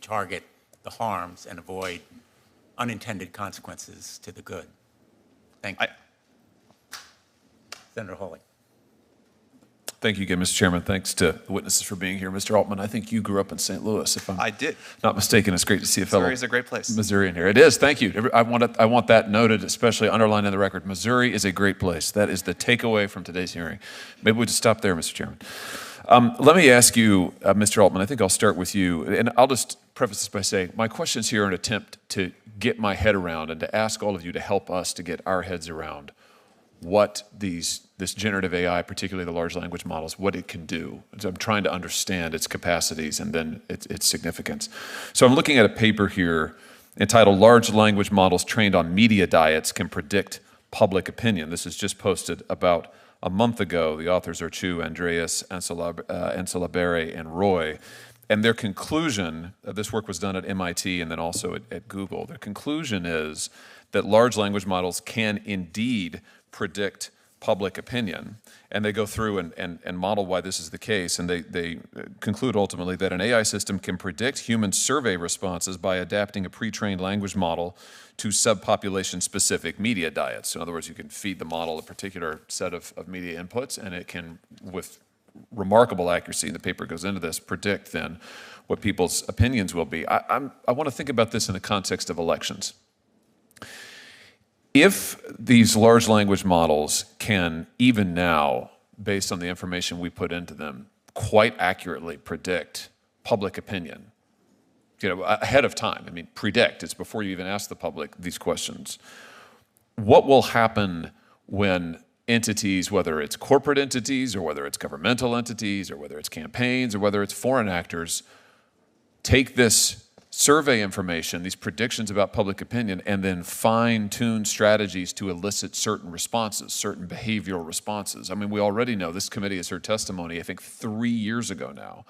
target the harms and avoid unintended consequences to the good. Thank you. Senator Hawley. Thank you again, Mr. Chairman. Thanks to the witnesses for being here. Mr. Altman, I think you grew up in St. Louis, if I'm not mistaken. It's great to see a fellow Missouri is a great place. Missourian here. It is. Thank you. I want that noted, especially underlined in the record. Missouri is a great place. That is the takeaway from today's hearing. Maybe we'll just stop there, Mr. Chairman. Let me ask you, Mr. Altman, I think I'll start with you. And I'll just preface this by saying my questions here are an attempt to get my head around and to ask all of you to help us to get our heads around what this generative AI, particularly the large language models, what it can do. So I'm trying to understand its capacities and then its significance. So I'm looking at a paper here entitled Large Language Models Trained on Media Diets Can Predict Public Opinion. This is just posted about a month ago. The authors are Chu, Andreas, Ancelabere, and Roy. And their conclusion, this work was done at MIT and then also at Google. Their conclusion is that large language models can indeed predict public opinion. And they go through and model why this is the case. And they conclude ultimately that an AI system can predict human survey responses by adapting a pre-trained language model to subpopulation-specific media diets. So in other words, you can feed the model a particular set of media inputs, and it can, with remarkable accuracy, and the paper goes into this, predict then what people's opinions will be. I want to think about this in the context of elections. If these large language models can, even now, based on the information we put into them, quite accurately predict public opinion, ahead of time, I mean, predict, it's before you even ask the public these questions, what will happen when entities, whether it's corporate entities or whether it's governmental entities or whether it's campaigns or whether it's foreign actors, take this survey information, these predictions about public opinion, and then fine-tune strategies to elicit certain responses, certain behavioral responses. I mean, we already know, this committee has heard testimony, I think 3 years ago now,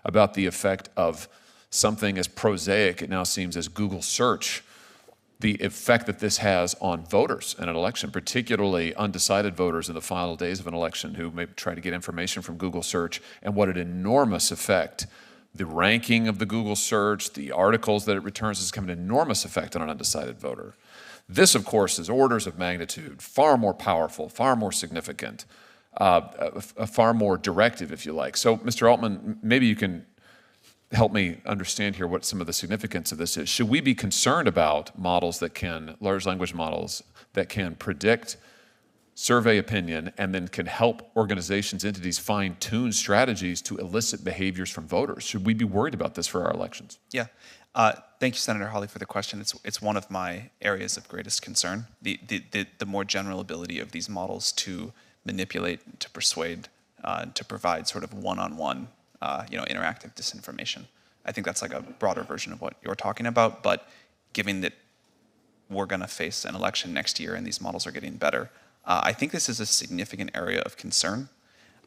about the effect of something as prosaic, it now seems, as Google search, the effect that this has on voters in an election, particularly undecided voters in the final days of an election who may try to get information from Google search, and what an enormous effect the ranking of the Google search, the articles that it returns has come an enormous effect on an undecided voter. This, of course, is orders of magnitude, far more powerful, far more significant, far more directive, if you like. So, Mr. Altman, maybe you can help me understand here what some of the significance of this is. Should we be concerned about models that can, large language models, that can predict survey opinion and then can help organizations, entities fine-tune strategies to elicit behaviors from voters? Should we be worried about this for our elections? Yeah. Thank you, Senator Hawley, for the question. It's one of my areas of greatest concern, the more general ability of these models to manipulate, to persuade, to provide sort of one-on-one interactive disinformation. I think that's like a broader version of what you're talking about, but given that we're going to face an election next year and these models are getting better, I think this is a significant area of concern.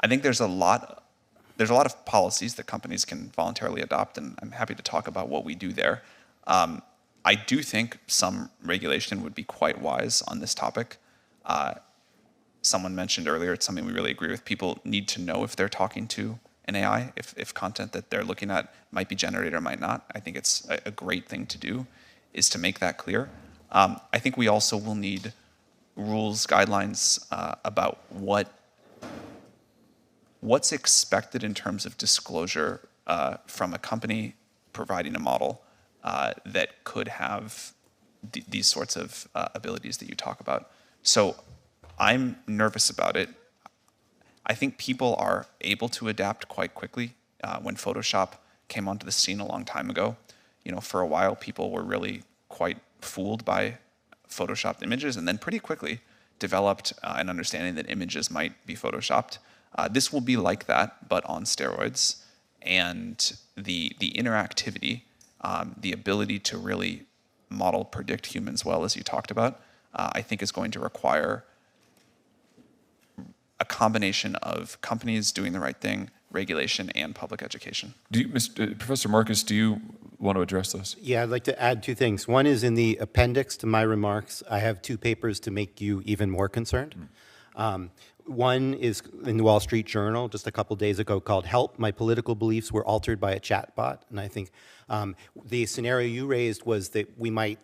I think there's a lot of policies that companies can voluntarily adopt, and I'm happy to talk about what we do there. I do think some regulation would be quite wise on this topic. Someone mentioned earlier, it's something we really agree with. People need to know if they're talking to an AI, if content that they're looking at might be generated or might not. I think it's a great thing to do, is to make that clear. I think we also will need rules, guidelines about what's expected in terms of disclosure from a company providing a model that could have these sorts of abilities that you talk about. So I'm nervous about it. I think people are able to adapt quite quickly. When Photoshop came onto the scene a long time ago, for a while people were really quite fooled by Photoshopped images, and then pretty quickly developed an understanding that images might be Photoshopped. This will be like that, but on steroids. And the interactivity, the ability to really model, predict humans well, as you talked about, I think is going to require a combination of companies doing the right thing, regulation, and public education. Professor Marcus, do you want to address this? Yeah, I'd like to add two things. One is in the appendix to my remarks, I have two papers to make you even more concerned. One is in the Wall Street Journal just a couple days ago called "Help, My Political Beliefs Were Altered by a Chatbot." And I think the scenario you raised was that we might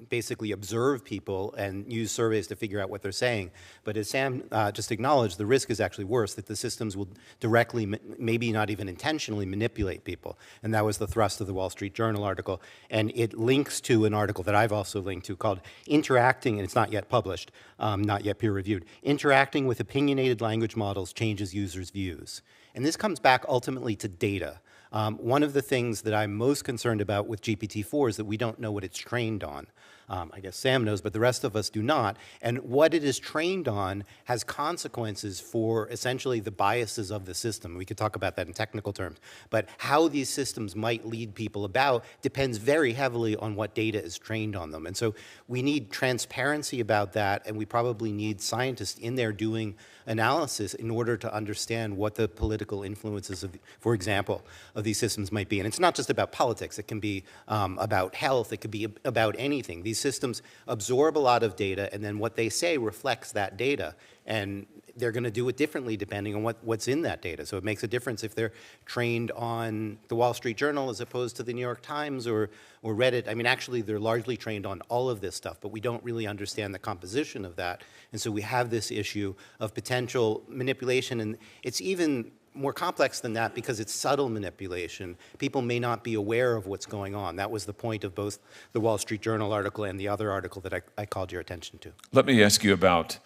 basically observe people and use surveys to figure out what they're saying. But as Sam just acknowledged, the risk is actually worse, that the systems will directly, maybe not even intentionally, manipulate people. And that was the thrust of the Wall Street Journal article. And it links to an article that I've also linked to called "Interacting," and it's not yet published, not yet peer-reviewed, "Interacting with Opinionated Language Models Changes Users' Views." And this comes back ultimately to data. One of the things that I'm most concerned about with GPT-4 is that we don't know what it's trained on. I guess Sam knows, but the rest of us do not. And what it is trained on has consequences for essentially the biases of the system. We could talk about that in technical terms. But how these systems might lead people about depends very heavily on what data is trained on them. And so we need transparency about that, and we probably need scientists in there doing analysis in order to understand what the political influences of, for example, of these systems might be. And it's not just about politics. It can be about health. It could be about anything. These systems absorb a lot of data, and then what they say reflects that data. And they're going to do it differently depending on what's in that data. So it makes a difference if they're trained on the Wall Street Journal as opposed to the New York Times or Reddit. I mean, actually, they're largely trained on all of this stuff, but we don't really understand the composition of that. And so we have this issue of potential manipulation, and it's even more complex than that because it's subtle manipulation. People may not be aware of what's going on. That was the point of both the Wall Street Journal article and the other article that I called your attention to. Let me ask you about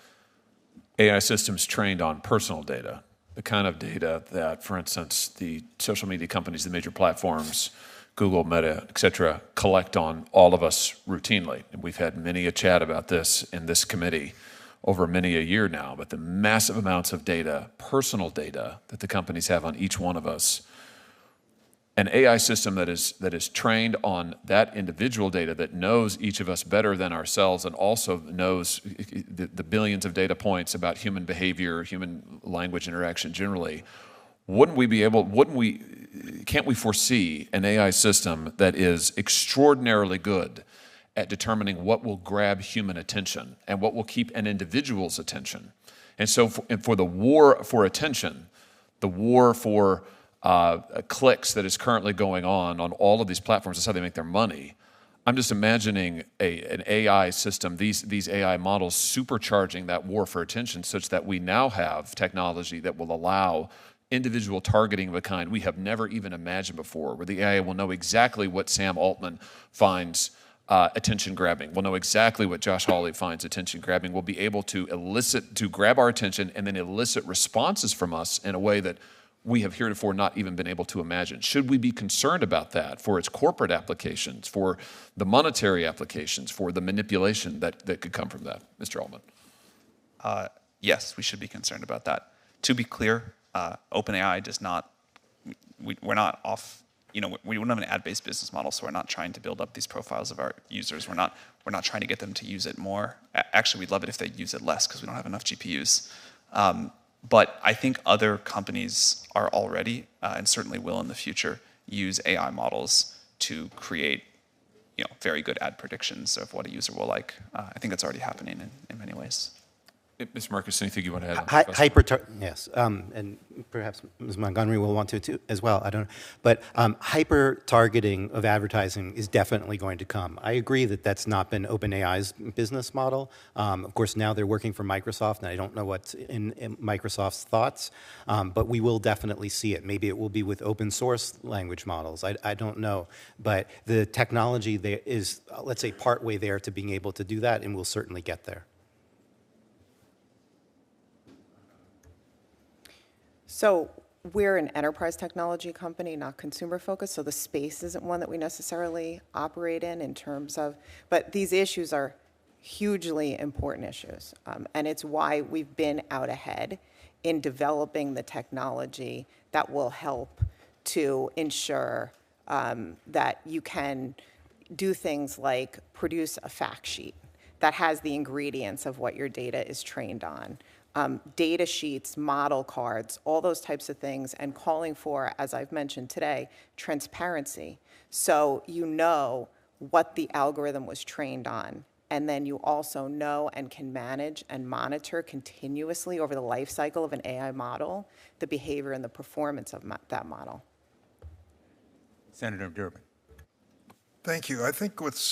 AI systems trained on personal data, the kind of data that, for instance, the social media companies, the major platforms, Google, Meta, et cetera, collect on all of us routinely. And we've had many a chat about this in this committee over many a year now, but the massive amounts of data, personal data, that the companies have on each one of us. An AI system that is trained on that individual data, that knows each of us better than ourselves, and also knows the billions of data points about human behavior, human language interaction generally. Can't we foresee an AI system that is extraordinarily good at determining what will grab human attention and what will keep an individual's attention? And so for the war for attention, the war for clicks that is currently going on all of these platforms, that's how they make their money. I'm just imagining an AI system, these AI models supercharging that war for attention such that we now have technology that will allow individual targeting of a kind we have never even imagined before, where the AI will know exactly what Sam Altman finds attention-grabbing. We'll know exactly what Josh Hawley finds attention-grabbing. We'll be able to grab our attention and then elicit responses from us in a way that we have heretofore not even been able to imagine. Should we be concerned about that for its corporate applications, for the monetary applications, for the manipulation that could come from that? Mr. Altman. Yes, we should be concerned about that. To be clear, OpenAI does not, we're not off, we don't have an ad-based business model, so we're not trying to build up these profiles of our users. We're not trying to get them to use it more. Actually, we'd love it if they use it less because we don't have enough GPUs. But I think other companies are already, and certainly will in the future, use AI models to create very good ad predictions of what a user will like. I think that's already happening in many ways. Ms. Marcus, anything you want to add? Yes, and perhaps Ms. Montgomery will want to too, as well, I don't know. But hyper-targeting of advertising is definitely going to come. I agree that that's not been OpenAI's business model. Of course, now they're working for Microsoft, and I don't know what's in Microsoft's thoughts, but we will definitely see it. Maybe it will be with open source language models. I don't know. But the technology there is, let's say, partway there to being able to do that, and we'll certainly get there. So we're an enterprise technology company, not consumer focused, so the space isn't one that we necessarily operate in terms of, but these issues are hugely important issues. And it's why we've been out ahead in developing the technology that will help to ensure that you can do things like produce a fact sheet that has the ingredients of what your data is trained on. Data sheets, model cards, all those types of things, and calling for, as I've mentioned today, transparency. So you know what the algorithm was trained on And then you also know and can manage and monitor continuously over the life cycle of an AI model, the behavior and the performance of that model. Senator Durbin. Thank you. I think what's